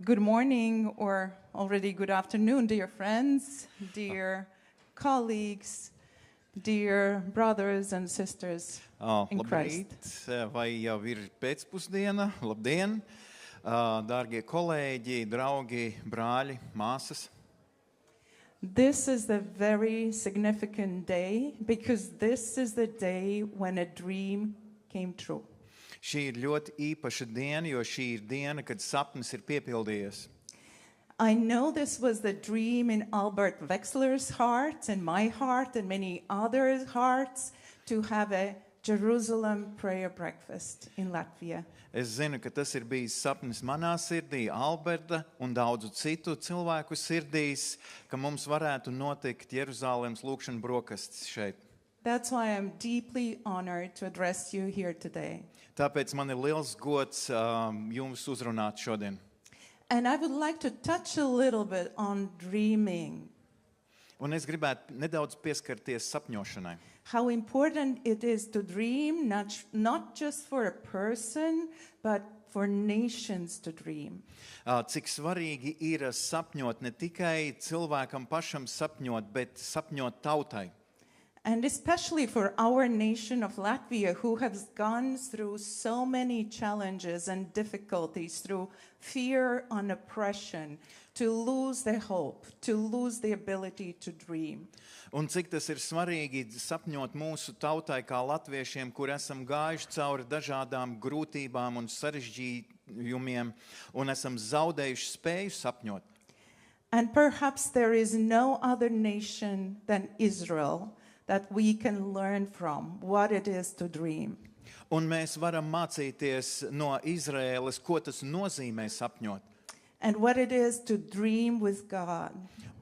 Good morning or already good afternoon, dear friends, dear colleagues, dear brothers and sisters in Christ. Labrīt, vai jau ir pēcpusdiena? Labdien, dārgie kolēģi, draugi, brāļi, māsas. This is a very significant day because this is the day when a dream came true. Šī ir ļoti īpaša diena, jo šī ir diena, kad sapnis ir piepildījies. I know this was the dream in Albert Wexler's heart and my heart and many others' hearts to have a Jerusalem prayer breakfast in Latvia. Es zinu, ka tas ir bijis sapnis manā sirdī, Alberta un daudzu citu cilvēku sirdīs, ka mums varētu notikt Jeruzalemes lūkšana brokastis šeit. That's why I'm deeply honored to address you here today. Tāpēc man ir liels gods jums uzrunāt šodien. And I would like to touch a little bit on dreaming. Un es gribētu nedaudz pieskarties sapņošanai. How important it is to dream, not just for a person, but for nations to dream. Cik svarīgi ir sapņot ne tikai cilvēkam pašam sapņot, bet sapņot tautai. And especially for our nation of Latvia, who has gone through so many challenges and difficulties, through fear and oppression, to lose the hope, to lose the ability to dream. Un cik tas ir svarīgi sapņot mūsu tautai kā latviešiem, kur esam gājuši cauri dažādām grūtībām un sarežģījumiem, un esam zaudējuši spēju sapņot. And perhaps there is no other nation than Israel that we can learn from what it is to dream. Un mēs varam mācīties no Izraēlas, ko tas nozīmē sapņot. And what it is to dream with God.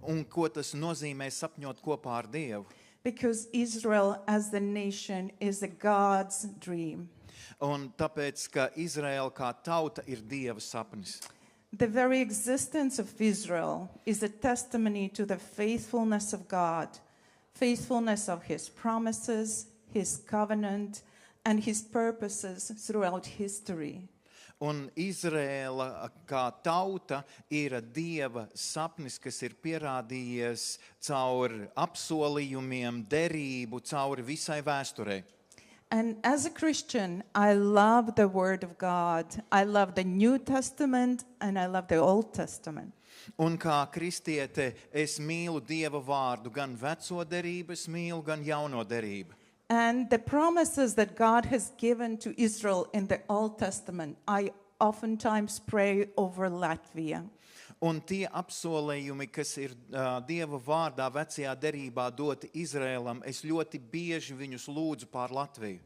Un ko tas nozīmē sapņot kopā ar Dievu. Because Israel as the nation is a God's dream. Un tāpēc, ka Izraēla kā tauta ir Dieva sapnis. The very existence of Israel is a testimony to the faithfulness of God, faithfulness of His promises, His covenant, and His purposes throughout history. Un Izraēla kā tauta ir Dieva sapnis, kas ir pierādījies caur apsolījumiem, derību, cauri visai vēsturei. And as a Christian, I love the Word of God. I love the New Testament and I love the Old Testament. Un kā kristiete, es mīlu Dieva vārdu, gan veco derību, es mīlu, gan jauno derību. And the promises that God has given to Israel in the Old Testament, I oftentimes pray over Latvia. Un tie apsolījumi, kas ir Dieva vārdā vecajā derībā doti Izrēlam, es ļoti bieži viņus lūdzu pār Latviju.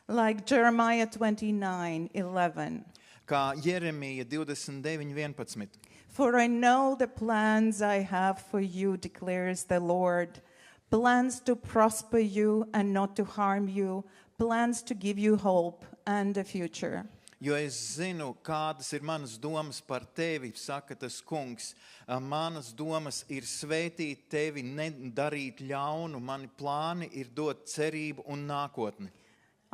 Like Jeremiah 29:11. Kā Jeremija 29:11. For I know the plans I have for you, declares the Lord. Plans to prosper you and not to harm you. Plans to give you hope and a future. Jo es zinu, kādas ir manas domas par tevi, saka tas kungs. Manas domas ir svētīt tevi, nedarīt ļaunu. Mani plāni ir dot cerību un nākotni.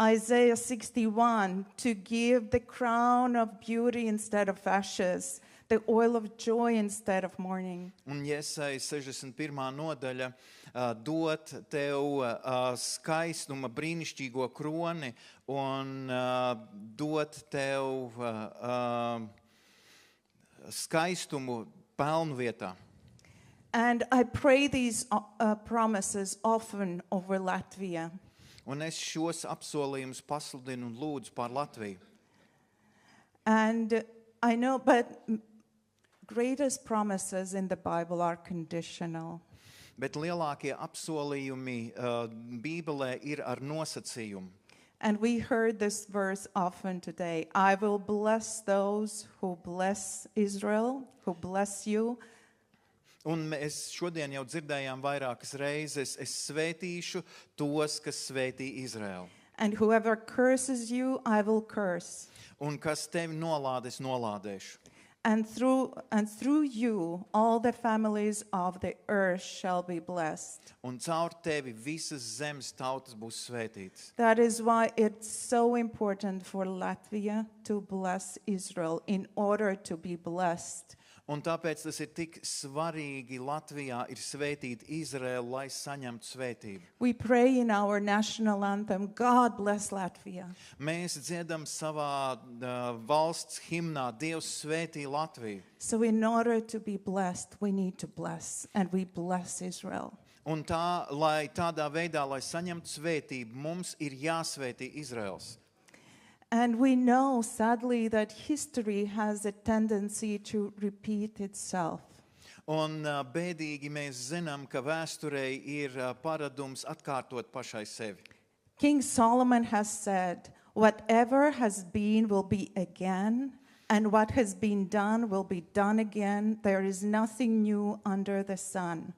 Isaiah 61, to give the crown of beauty instead of ashes, the oil of joy instead of mourning. Un Jesaja 61. nodaļa dot tev skaistuma brīnišķīgo kroni un dot tev skaistumu pelnu vietā. And I pray these promises often over Latvia. Un es šos apsolījumus pasludinu un lūdzu pār Latviju. And I know, but greatest promises in the Bible are conditional. Bet lielākie apsolījumi Bībelē ir ar nosacījumu. And we heard this verse often today. I will bless those who bless Israel, who bless you. Un mēs šodien jau dzirdējām vairākas reizes, es svētīšu tos, kas svētī Izraelu. And whoever curses you, I will curse. Un kas tevi nolādēs, nolādēšu. And through you, all the families of the earth shall be blessed. Un caur tevi visas zemes tautas būs svētītas. That is why it's so important for Latvia to bless Israel in order to be blessed. Un tāpēc tas ir tik svarīgi Latvijā ir svētīt Izraēlu, lai saņemtu svētību. We pray in our national anthem, God bless Latvia. Mēs dziedam savā valsts himnā, Dievs svētī Latviju. So in order to be blessed, we need to bless, and we bless Israel. Un lai tādā veidā, lai saņemtu svētību, mums ir jāsvētī Izraels. And we know, sadly, that history has a tendency to repeat itself. Un bēdīgi mēs zinām, ka vēsturei ir paradums atkārtot pašai sevi. King Solomon has said, whatever has been will be again, and what has been done will be done again. There is nothing new under the sun.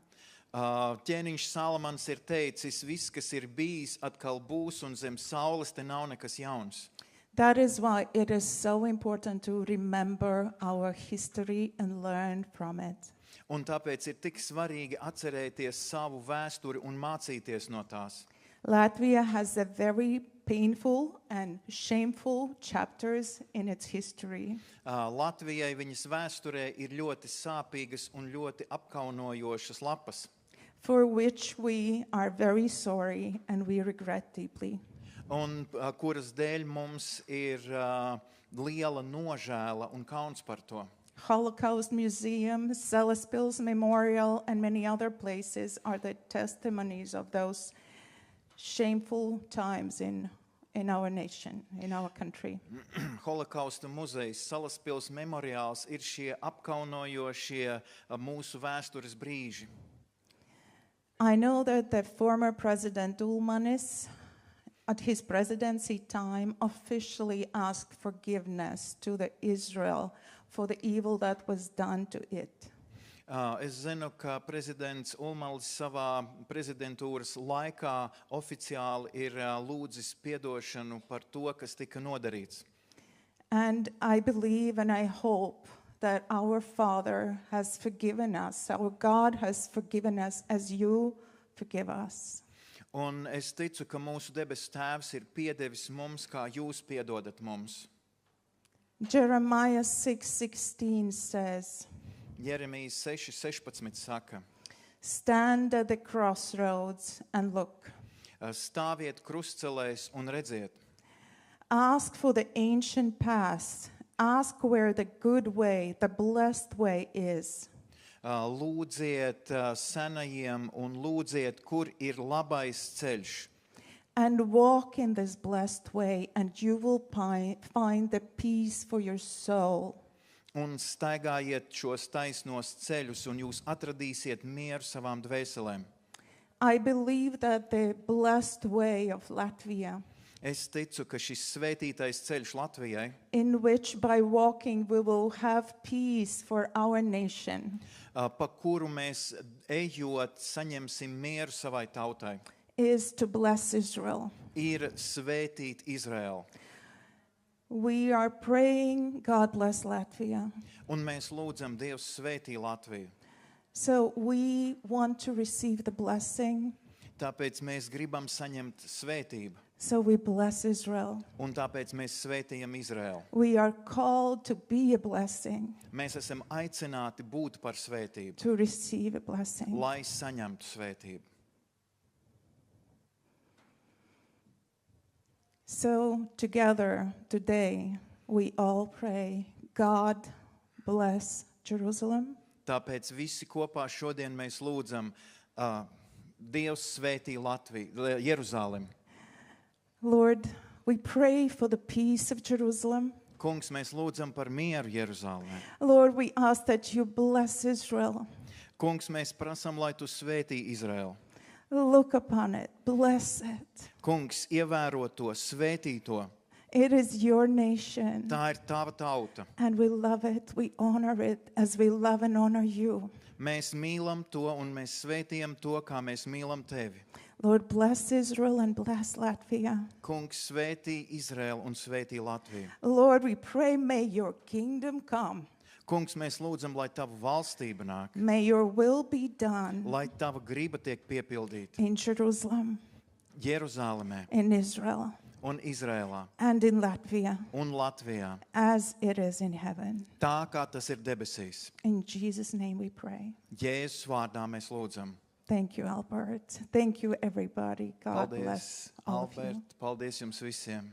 Ķēniņš Salamans ir teicis, viss, kas ir bijis, atkal būs, un zem saules te nav nekas jauns. That is why it is so important to remember our history and learn from it. Un tāpēc ir tik svarīgi atcerēties savu vēsturi un mācīties no tās. Latvia has a very painful and shameful chapters in its history. Latvijai viņas vēsturē ir ļoti sāpīgas un ļoti apkaunojošas lapas, For which we are very sorry and we regret deeply. un kuras dēļ mums ir liela nožēla un kauns par to. Holocaust Museum, Salaspils Memorial, and many other places are the testimonies of those shameful times in our nation, in our country. Holokausta muzejs, Salaspils memoriāls ir šie apkaunojošie mūsu vēstures brīži. I know that the former President Ulmanis, at his presidency time, officially asked forgiveness to the Israel for the evil that was done to it. Es zinu, ka prezidents Ulmanis savā prezidentūras laikā oficiāli ir lūdzis piedošanu par to, kas tika nodarīts. And I believe and I hope that our Father has forgiven us, our God has forgiven us as you forgive us. Un es ticu, ka mūsu debesu Tēvs ir piedevis mums, kā jūs piedodat mums. Jeremiah 6:16 says, Jeremijas 6:16 saka, stand at the crossroads and look. Stāviet krustcelēs un redziet. Ask for the ancient past. Ask where the good way, the blessed way is. Lūdziet senajiem un lūdziet, kur ir labais ceļš. And walk in this blessed way, and you will find the peace for your soul. Un staigājiet šos taisnos ceļus, un jūs atradīsiet mieru savām dvēselēm. I believe that the blessed way of Latvia, Es ticu, ka šis svētītais ceļš Latvijai, in which by walking we will have peace for our nation, pa kuru mēs ejot saņemsim mieru savai tautai, is to bless Israel. ir svētīt Izraēlu. We are praying, God bless Latvia. Un mēs lūdzam, Dievs svētī Latviju. So we want to receive the blessing. Tāpēc mēs gribam saņemt svētību. So we bless Israel. Un tāpēc mēs svētījam Izraēlu. We are called to be a blessing, Mēs esam aicināti būt par svētību, to receive a blessing. lai saņemtu svētību. So together today we all pray, God bless Jerusalem. Tāpēc visi kopā šodien mēs lūdzam, Dievs svētī Latviju, Jeruzalem. Lord, we pray for the peace of Jerusalem. Kungs, mēs lūdzam par mieru Jeruzalemē. Lord, we ask that you bless Israel. Kungs, mēs prasam, lai tu svētī Izraēlu. Look upon it, bless it. Kungs, ievēro to, svētī to. It is your nation, Tā ir tava tauta. and we love it, we honor it as we love and honor you. Mēs mīlam to un mēs svētījam to, kā mēs mīlam tevi. Lord, bless Israel and bless Latvia. Kungs, svētī Izraēlu un svētī Latviju. Lord, we pray, may your kingdom come. Kungs, mēs lūdzam, lai tava valstība nāk, May your will be done lai tava griba tiek piepildīta in Jerusalem, Jeruzalemē in Israel. un Izrēlā and in Latvia un Latvijā, as it is in heaven. tā kā tas ir debesīs. In Jesus' name we pray. Jēzus vārdā mēs lūdzam. Thank you, Albert. Thank you, everybody. God bless Paldies, all of you. Albert, paldies jums visiem.